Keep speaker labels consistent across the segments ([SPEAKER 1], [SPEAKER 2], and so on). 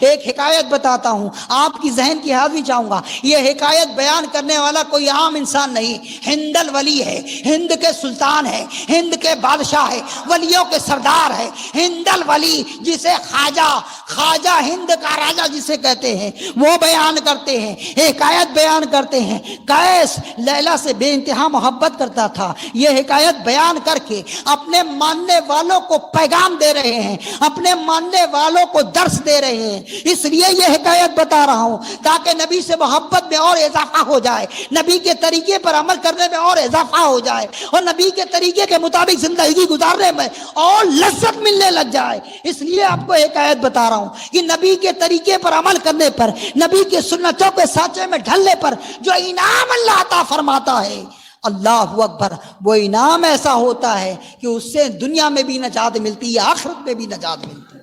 [SPEAKER 1] ایک حکایت بتاتا ہوں، آپ کی ذہن کی حاضری چاہوں گا۔ یہ حکایت بیان کرنے والا کوئی عام انسان نہیں، ہند الولی ہے، ہند کے سلطان ہے، ہند کے بادشاہ ہے، ولیوں کے سردار ہے۔ ہند الولی جسے خواجہ ہند کا راجہ جسے کہتے ہیں، وہ بیان کرتے ہیں، حکایت بیان کرتے ہیں۔ قیس لیلا سے بے انتہا محبت کرتا تھا۔ یہ حکایت بیان کر کے اپنے ماننے والوں کو پیغام دے رہے ہیں، اپنے ماننے والوں کو درس دے رہے ہیں۔ اس لیے یہ حکایت بتا رہا ہوں تاکہ نبی سے محبت میں اور اضافہ ہو جائے، نبی کے طریقے پر عمل کرنے میں اور اضافہ ہو جائے، اور نبی کے طریقے کے مطابق زندگی گزارنے میں اور لذت ملنے لگ جائے۔ اس لیے آپ کو حکایت بتا رہا ہوں کہ نبی کے طریقے پر عمل کرنے پر، نبی کے سنتوں کے سانچے میں ڈھلنے پر جو انعام اللہ عطا فرماتا ہے، اللہ اکبر، وہ انعام ایسا ہوتا ہے کہ اس سے دنیا میں بھی نجات ملتی ہے، آخرت میں بھی نجات ملتی ہے۔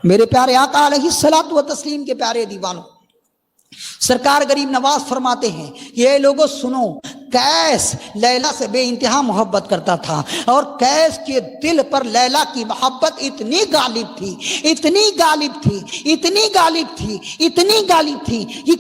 [SPEAKER 1] میرے پیارے آقا علیہ الصلوۃ والتسلیم کے پیارے دیوانوں، سرکار غریب نواز فرماتے ہیں کہ اے لوگوں سنو، قیس لیلا سے بے انتہا محبت کرتا تھا، اور قیس کے دل پر لیلا کی محبت اتنی غالب تھی، اتنی غالب تھی، اتنی غالب تھی، اتنی غالب تھی کہ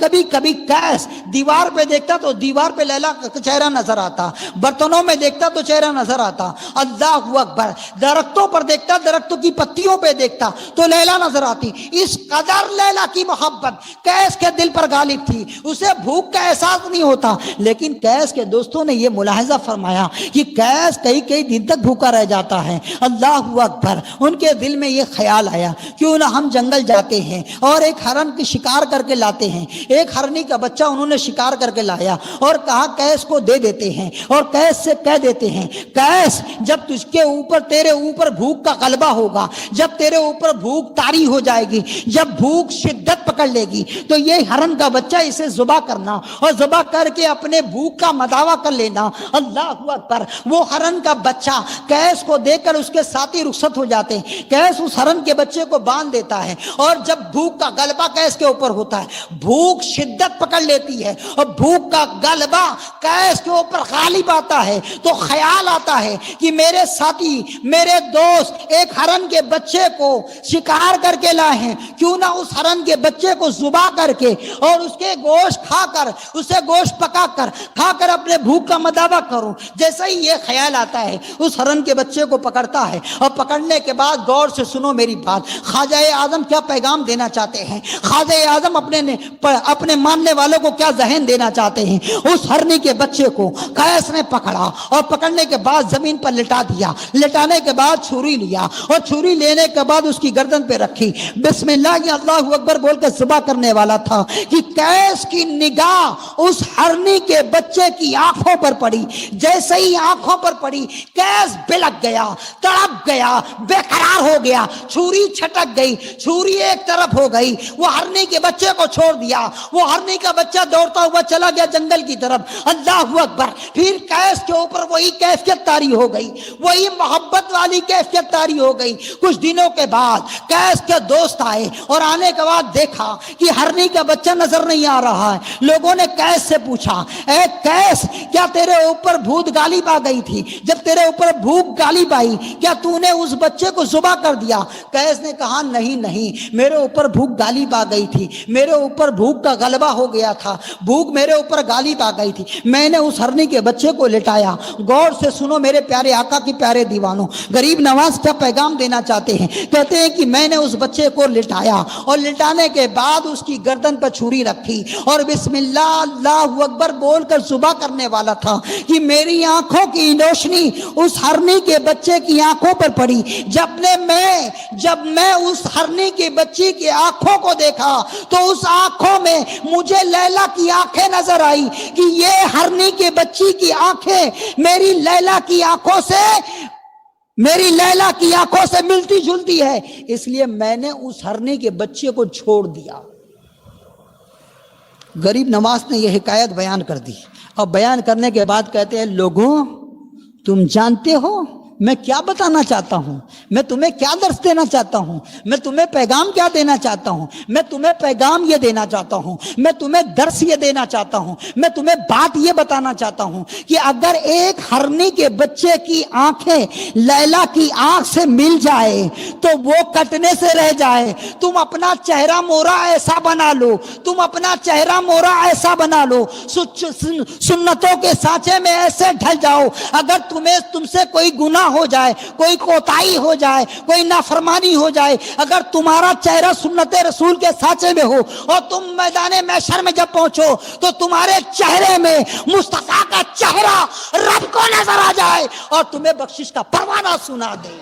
[SPEAKER 1] کبھی کبھی قیس دیوار پہ دیکھتا تو دیوار پہ لیلا کا چہرہ نظر آتا، برتنوں میں دیکھتا تو چہرہ نظر آتا، اللہ اکبر، درختوں پر دیکھتا، درختوں کی پتیوں پہ دیکھتا تو لیلا نظر آتی۔ اس قدر لیلا کی محبت قیس کے دل پر غالب تھی، اسے بھوک کا احساس نہیں ہوتا۔ لیکن قیس کے دوستوں نے یہ ملاحظہ فرمایا کہ قیس کئی دن تک بھوکا رہ جاتا ہے۔ اللہ اکبر، ان کے دل میں یہ خیال آیا، کیوں نہ ہم جنگل جاتے ہیں اور ایک ہرن کی شکار کر کے لاتے ہیں۔ ایک ہرنی کا بچہ انہوں نے شکار کر کے لایا اور کہا قیس کو دے دیتے ہیں، اور قیس سے کہہ دیتے ہیں، قیس جب تجھ کے اوپر، تیرے اوپر بھوک کا غلبہ ہوگا، جب تیرے اوپر بھوک طاری ہو جائے گی، جب بھوک شدت پکڑ لے گی، تو یہ ہرن کا بچہ اسے ذبح کرنا، اور ذبح کر کے اپنے بھوک کا مداوا کر لینا۔ اللہ اکبر، وہ ہرن کا بچہ قیس کو دے کر اس کے ساتھی رخصت ہو جاتے ہیں۔ قیس اس ہرن کے بچے کو باندھ دیتا ہے، اور جب بھوک کا غلبہ قیس کے اوپر ہوتا ہے، بھوک شدت پکڑ لیتی ہے اور بھوک کا غلبہ قیس کے اوپر غالب آتا ہے، تو خیال آتا ہے کہ میرے ساتھی، میرے دوست ایک ہرن کے بچے کو شکار کر کے لائے ہیں، کیوں نہ اس ہرن کے بچے کو ذبح کر کے اور اس کے گوشت کھا کر، اسے گوشت پکا کر کھا کر اپنے بھوک کا مداوا کروں۔ جیسا ہی یہ خیال آتا ہے، اس ہرن کے بچے کو پکڑتا ہے، اور پکڑنے کے بعد غور سے سنو میری بات، خواجہ اعظم کیا پیغام دینا چاہتے ہیں، خواجہ اعظم اپنے ماننے والوں کو کیا ذہن دینا چاہتے ہیں۔ اس ہرنی کے بچے کو قیس نے پکڑا، اور پکڑنے کے بعد زمین پر لٹا دیا، لٹانے کے بعد چھری لیا، اور چھری لینے کے بعد اس کی گردن پہ رکھی، بسم اللہ یا اللہ اکبر بول کے ذبح کرنے والا تھا کہ قیس کی نگاہ اس ہرنی کے بچے کی آنکھوں پر پڑی۔ جیسے ہی آنکھوں پر پڑی، قیس بلک گیا، تڑپ گیا، بے قرار ہو گیا، چھری چھٹک گئی، چھری ایک طرف ہو گئی، وہ ہرنی کے بچے کو چھوڑ دیا، وہ ہرنی کا بچہ دوڑتا ہوا چلا گیا جنگل کی طرف۔ اللہ اکبر، پھر قیس کے اوپر وہی کیفیت طاری ہو گئی، وہی محبت والی کیفیت طاری ہو گئی۔ کچھ دنوں کے بعد قیس کے دوست آئے، اور آنے کے بعد دیکھا کہ ہرنی کا بچہ نظر نہیں آ رہا ہے۔ لوگوں نے قیس سے پوچھا، اے قیس، کیا تیرے اوپر بھوت غالب آ گئی تھی؟ جب تیرے اوپر بھوک غالب آئی، کیا تو نے اس بچے کو ذبح کر دیا؟ قیس نے کہا، نہیں، میرے اوپر بھوک غالب آ گئی تھی، میرے اوپر بھوک کا غلبہ ہو گیا تھا، بھوک میرے اوپر غالب آ گئی تھی، میں نے اس ہرنی کے بچے کو لٹایا۔ غور سے سنو میرے پیارے آقا کی پیارے دیوانوں، غریب نواز کیا پیغام دینا چاہتے ہیں؟ کہتے ہیں کہ میں نے اس بچے کو لٹایا، اور لٹانے کے بعد اس کی گردن پر چھری رکھی، اور بسم اللہ اللہ اکبر بول کر ذبح کرنے والا تھا کہ میری آنکھوں کی روشنی اس ہرنی کے بچے کی آنکھوں پر پڑی۔ جب میں اس ہرنی کے بچی کی آنکھوں کو دیکھا تو اس آنکھوں میں مجھے لیلا کی آنکھیں نظر آئی کہ یہ ہرنی کے بچی کی آنکھیں میری لیلا کی آنکھوں سے ملتی جلتی ہے، اس لیے میں نے اس ہرنی کے بچے کو چھوڑ دیا۔ غریب نواز نے یہ حکایت بیان کر دی، اور بیان کرنے کے بعد کہتے ہیں، لوگوں تم جانتے ہو میں کیا بتانا چاہتا ہوں, میں تمہیں کیا درس دینا چاہتا ہوں, میں تمہیں پیغام کیا دینا چاہتا ہوں, میں تمہیں پیغام یہ دینا چاہتا ہوں, میں تمہیں درس یہ دینا چاہتا ہوں, میں تمہیں بات یہ بتانا چاہتا ہوں کہ اگر ایک ہرنی کے بچے کی آنکھیں لیلا کی آنکھ سے مل جائے تو وہ کٹنے سے رہ جائے. تم اپنا چہرہ مورا ایسا بنا لو, تم اپنا چہرہ مورا ایسا بنا لو, سنتوں کے سانچے میں ایسے ڈھل جاؤ, اگر تم سے کوئی گناہ ہو جائے, کوئی کوتاہی ہو جائے, کوئی نافرمانی ہو جائے, اگر تمہارا چہرہ سنت رسول کے سانچے میں ہو اور تم میدان محشر میں جب پہنچو تو تمہارے چہرے میں مصطفیٰ کا چہرہ رب کو نظر آ جائے اور تمہیں بخشش کا پروانہ سنا دے.